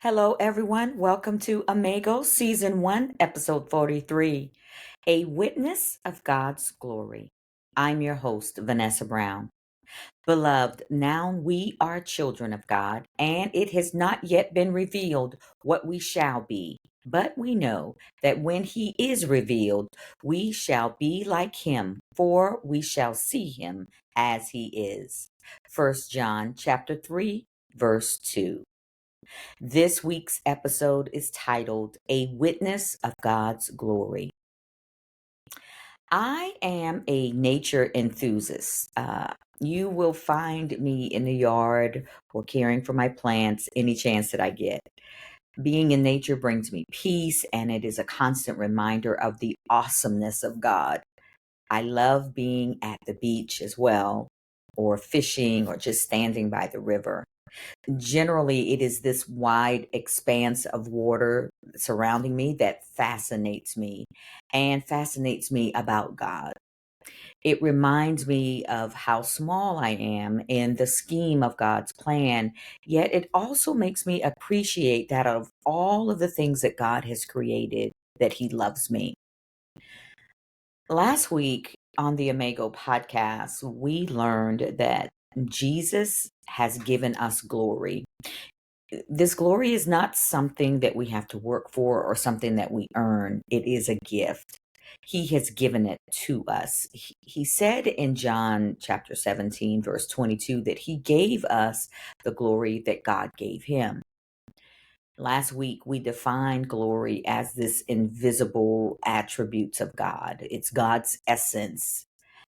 Hello, everyone. Welcome to Amago Season 1, Episode 43, A Witness of God's Glory. I'm your host, Vanessa Brown. Beloved, now we are children of God, and it has not yet been revealed what we shall be. But we know that when he is revealed, we shall be like him, for we shall see him as he is. 1 John chapter 3, verse 2. This week's episode is titled A Witness of God's Glory. I am a nature enthusiast. You will find me in the yard or caring for my plants any chance that I get. Being in nature brings me peace, and it is a constant reminder of the awesomeness of God. I love being at the beach as well, or fishing, or just standing by the river. Generally, it is this wide expanse of water surrounding me that fascinates me and fascinates me about God. It reminds me of how small I am in the scheme of God's plan, yet it also makes me appreciate that of all of the things that God has created, that He loves me. Last week on the Amago podcast, we learned that Jesus has given us glory. This glory is not something that we have to work for or something that we earn. It is a gift. He has given it to us. He said in John chapter 17, verse 22, that he gave us the glory that God gave him. Last week, we defined glory as this invisible attributes of God. It's God's essence.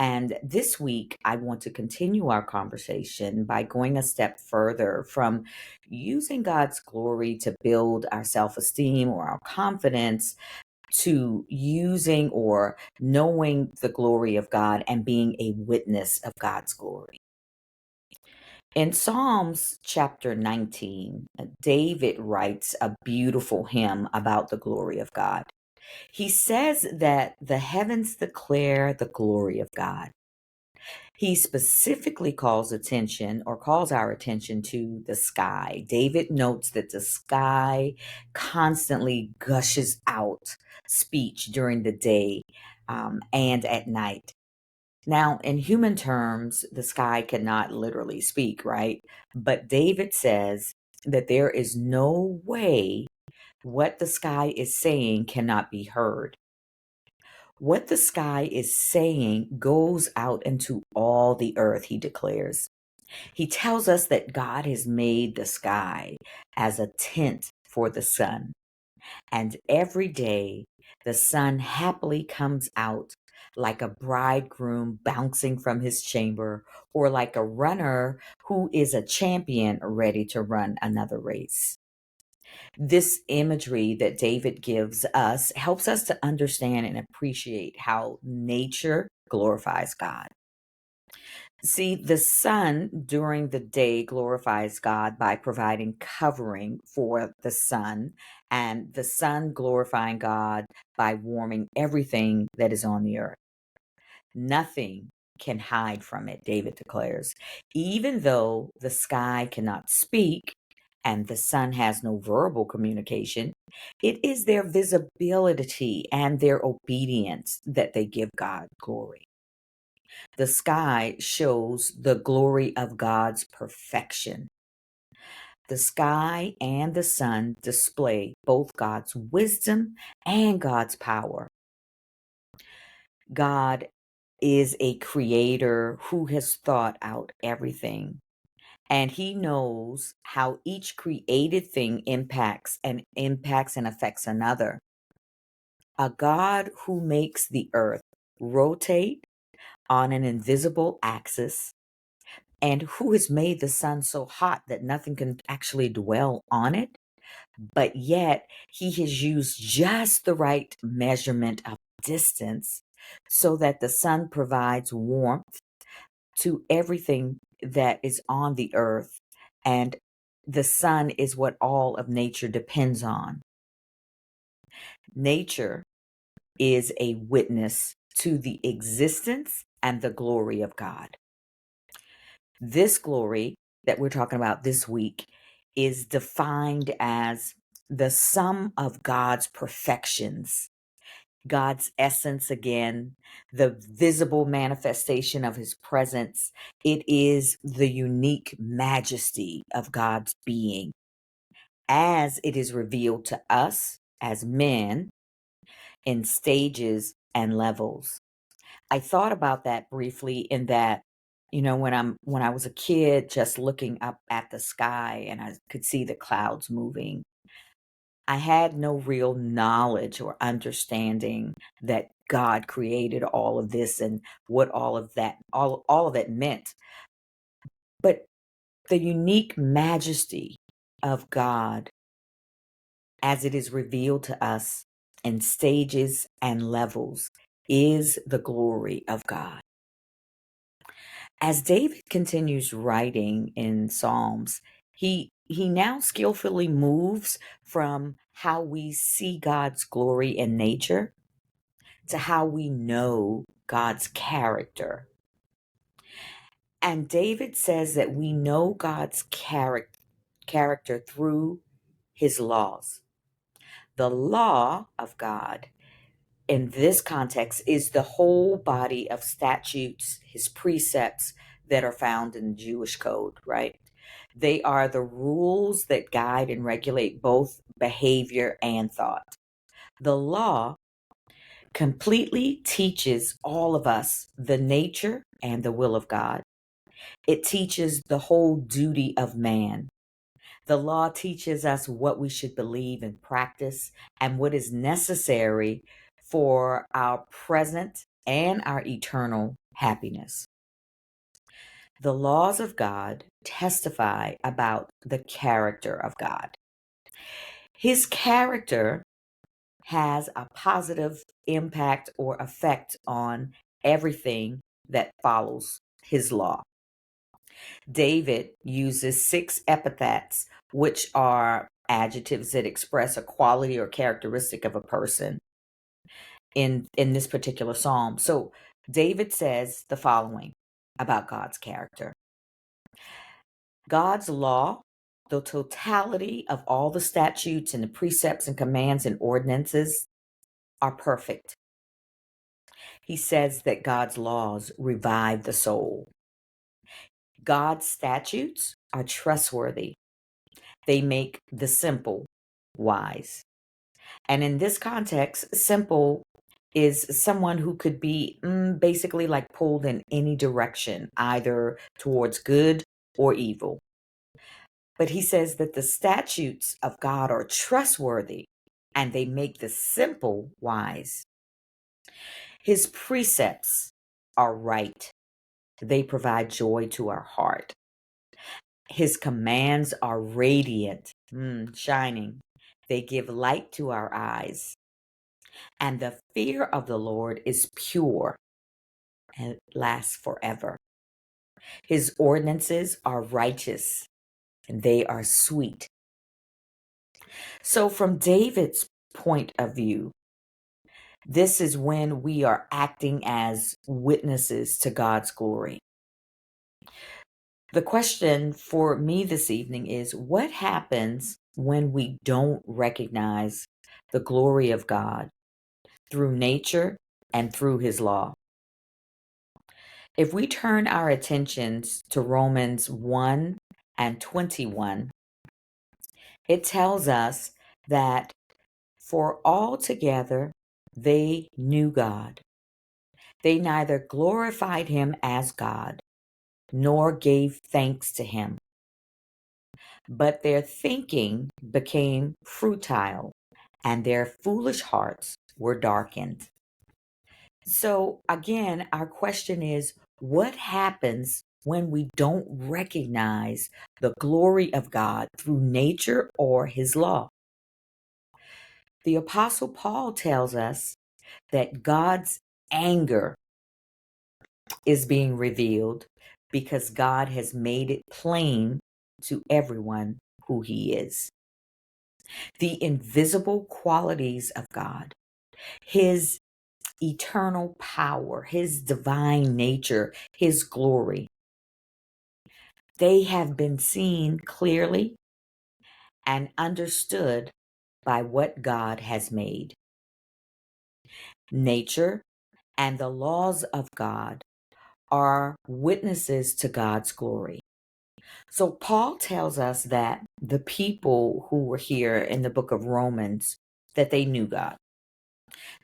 And this week, I want to continue our conversation by going a step further from using God's glory to build our self esteem or our confidence to using or knowing the glory of God and being a witness of God's glory. In Psalms chapter 19, David writes a beautiful hymn about the glory of God. He says that the heavens declare the glory of God. He specifically calls our attention to the sky. David notes that the sky constantly gushes out speech during the day and at night. Now, in human terms, the sky cannot literally speak, right? But David says that there is no way what the sky is saying cannot be heard. What the sky is saying goes out into all the earth, he declares. He tells us that God has made the sky as a tent for the sun. And every day the sun happily comes out like a bridegroom bouncing from his chamber, or like a runner who is a champion ready to run another race. This imagery that David gives us helps us to understand and appreciate how nature glorifies God. See, the sun during the day glorifies God by providing covering for the sun, and the sun glorifying God by warming everything that is on the earth. Nothing can hide from it, David declares. Even though the sky cannot speak and the sun has no verbal communication, it is their visibility and their obedience that they give God glory. The sky shows the glory of God's perfection. The sky and the sun display both God's wisdom and God's power. God is a creator who has thought out everything, and he knows how each created thing impacts and affects another. A God who makes the earth rotate on an invisible axis, and who has made the sun so hot that nothing can actually dwell on it, but yet he has used just the right measurement of distance so that the sun provides warmth to everything that is on the earth, and the sun is what all of nature depends on. Nature is a witness to the existence and the glory of God. This glory that we're talking about this week is defined as the sum of God's perfections, God's essence again, the visible manifestation of his presence. It is the unique majesty of God's being as it is revealed to us as men in stages and levels. I thought about that briefly in that, when I was a kid, just looking up at the sky and I could see the clouds moving, I had no real knowledge or understanding that God created all of this and what all of it meant. But the unique majesty of God as it is revealed to us in stages and levels is the glory of God. As David continues writing in Psalms, he now skillfully moves from how we see God's glory in nature to how we know God's character. And David says that we know God's character through his laws. The law of God in this context is the whole body of statutes, his precepts that are found in the Jewish code, right? They are the rules that guide and regulate both behavior and thought. The law completely teaches all of us the nature and the will of God. It teaches the whole duty of man. The law teaches us what we should believe and practice and what is necessary for our present and our eternal happiness. The laws of God testify about the character of God. His character has a positive impact or effect on everything that follows his law. David uses 6 epithets, which are adjectives that express a quality or characteristic of a person in this particular psalm. So David says the following about God's character. God's law, the totality of all the statutes and the precepts and commands and ordinances are perfect. He says that God's laws revive the soul. God's statutes are trustworthy. They make the simple wise. And in this context, simple is someone who could be basically like pulled in any direction, either towards good or evil. But he says that the statutes of God are trustworthy and they make the simple wise. His precepts are right. They provide joy to our heart. His commands are radiant, shining. They give light to our eyes. And the fear of the Lord is pure and lasts forever. His ordinances are righteous and they are sweet. So, from David's point of view, this is when we are acting as witnesses to God's glory. The question for me this evening is, what happens when we don't recognize the glory of God through nature and through his law? If we turn our attentions to Romans 1 and 21, it tells us that for altogether they knew God. They neither glorified him as God nor gave thanks to him, but their thinking became futile and their foolish hearts were darkened. So, again, our question is, what happens when we don't recognize the glory of God through nature or his law? The Apostle Paul tells us that God's anger is being revealed because God has made it plain to everyone who he is. The invisible qualities of God, his eternal power, his divine nature, his glory, they have been seen clearly and understood by what God has made. Nature and the laws of God are witnesses to God's glory. So Paul tells us that the people who were here in the book of Romans, that they knew God.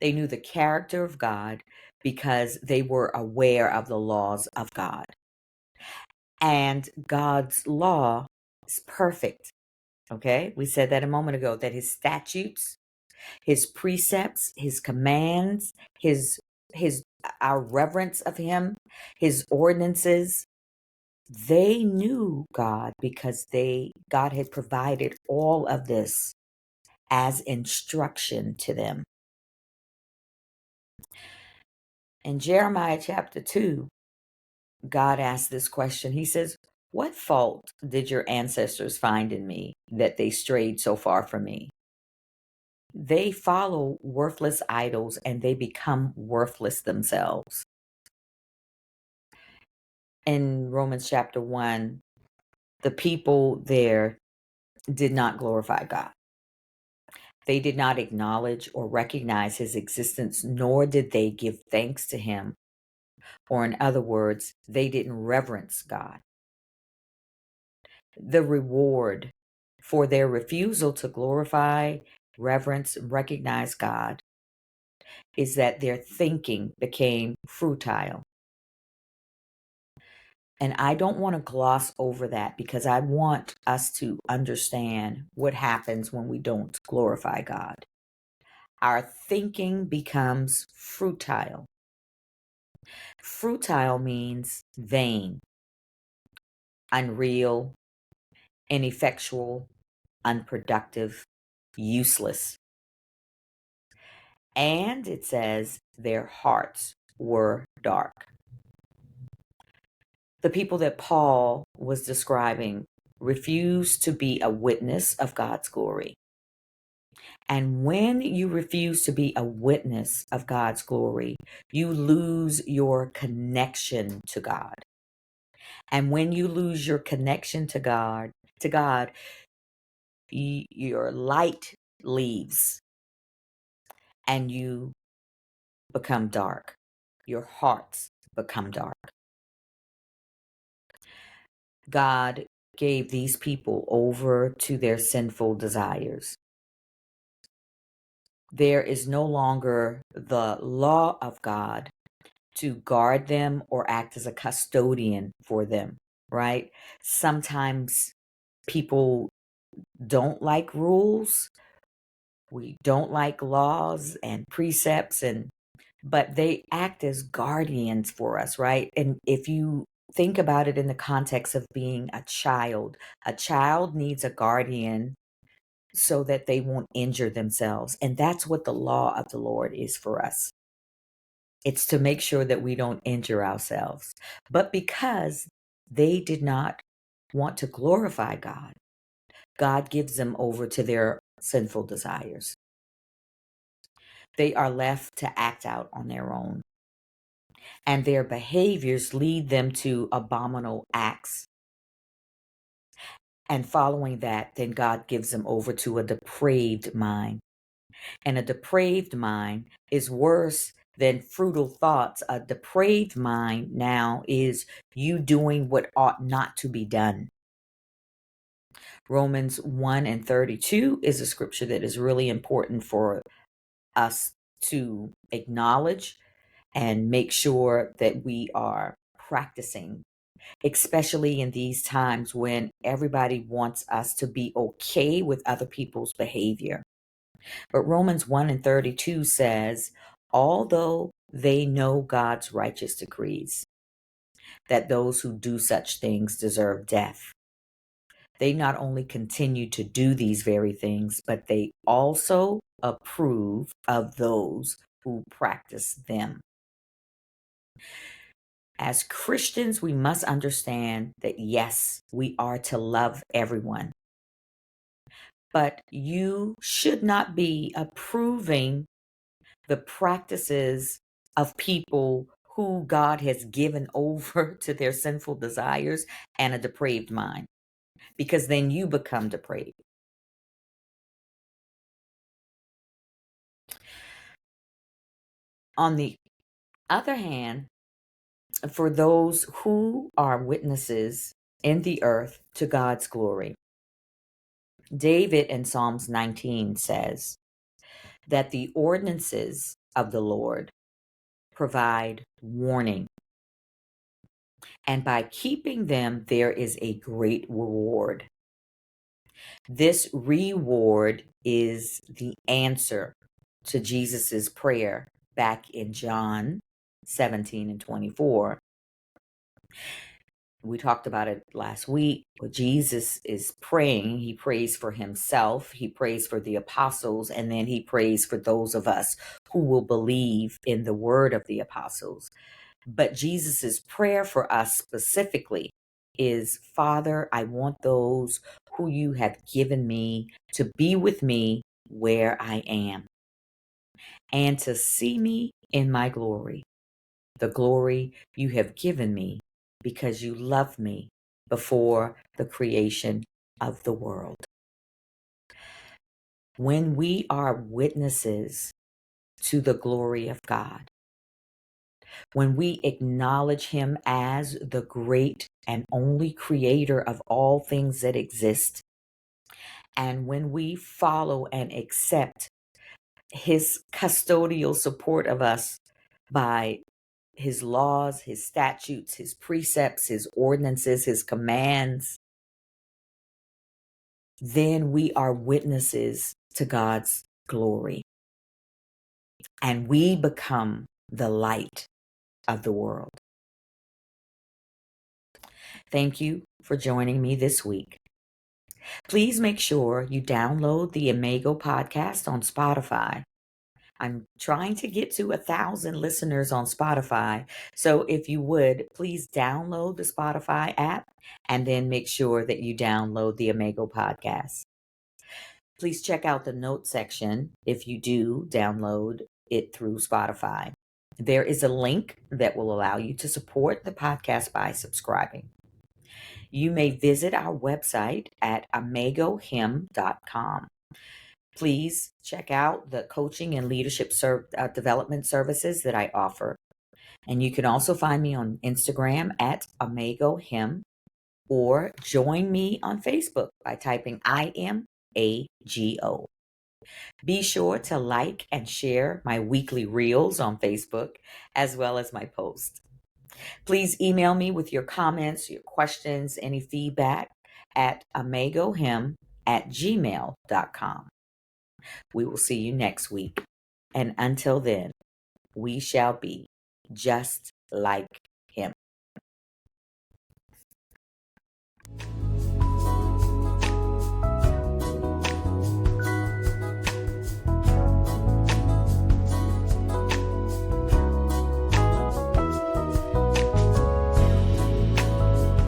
They knew the character of God because they were aware of the laws of God. And God's law is perfect. Okay? We said that a moment ago, that his statutes, his precepts, his commands, his our reverence of him, his ordinances, they knew God because God had provided all of this as instruction to them. In Jeremiah chapter 2, God asked this question. He says, "What fault did your ancestors find in me that they strayed so far from me?" They follow worthless idols and they become worthless themselves. In Romans chapter 1, the people there did not glorify God. They did not acknowledge or recognize his existence, nor did they give thanks to him. Or, in other words, they didn't reverence God. The reward for their refusal to glorify, reverence, and recognize God is that their thinking became futile. And I don't want to gloss over that because I want us to understand what happens when we don't glorify God. Our thinking becomes futile. Futile means vain, unreal, ineffectual, unproductive, useless. And it says their hearts were dark. The people that Paul was describing refused to be a witness of God's glory. And when you refuse to be a witness of God's glory, you lose your connection to God. And when you lose your connection to God, your light leaves and you become dark. Your hearts become dark. God gave these people over to their sinful desires. There is no longer the law of God to guard them or act as a custodian for them, right? Sometimes people don't like rules. We don't like laws and precepts, but they act as guardians for us, right? And if you think about it in the context of being a child needs a guardian so that they won't injure themselves. And that's what the law of the Lord is for us. It's to make sure that we don't injure ourselves. But because they did not want to glorify God, God gives them over to their sinful desires. They are left to act out on their own. And their behaviors lead them to abominable acts. And following that, then God gives them over to a depraved mind. And a depraved mind is worse than fruitful thoughts. A depraved mind now is you doing what ought not to be done. Romans 1:32 is a scripture that is really important for us to acknowledge and make sure that we are practicing, especially in these times when everybody wants us to be okay with other people's behavior. But Romans 1:32 says, although they know God's righteous decrees, that those who do such things deserve death, they not only continue to do these very things, but they also approve of those who practice them. As Christians, we must understand that yes, we are to love everyone. But you should not be approving the practices of people who God has given over to their sinful desires and a depraved mind, because then you become depraved. On the other hand, for those who are witnesses in the earth to God's glory, David in Psalms 19 says that the ordinances of the Lord provide warning, and by keeping them, there is a great reward. This reward is the answer to Jesus's prayer back in John 17 and 24. We talked about it last week. But Jesus is praying. He prays for himself, he prays for the apostles, and then he prays for those of us who will believe in the word of the apostles. But Jesus's prayer for us specifically is, Father, I want those who you have given me to be with me where I am and to see me in my glory, the glory you have given me because you loved me before the creation of the world. When we are witnesses to the glory of God, when we acknowledge him as the great and only creator of all things that exist, and when we follow and accept his custodial support of us by his laws, his statutes, his precepts, his ordinances, his commands, then we are witnesses to God's glory. And we become the light of the world. Thank you for joining me this week. Please make sure you download the Imago podcast on Spotify. I'm trying to get to 1,000 listeners on Spotify. So if you would, please download the Spotify app and then make sure that you download the Imago podcast. Please check out the notes section if you do download it through Spotify. There is a link that will allow you to support the podcast by subscribing. You may visit our website at imagohim.com. Please check out the coaching and leadership development services that I offer. And you can also find me on Instagram at imagohim, or join me on Facebook by typing IMAGO. Be sure to like and share my weekly reels on Facebook as well as my posts. Please email me with your comments, your questions, any feedback at imagohim@gmail.com. We will see you next week. And until then, we shall be just like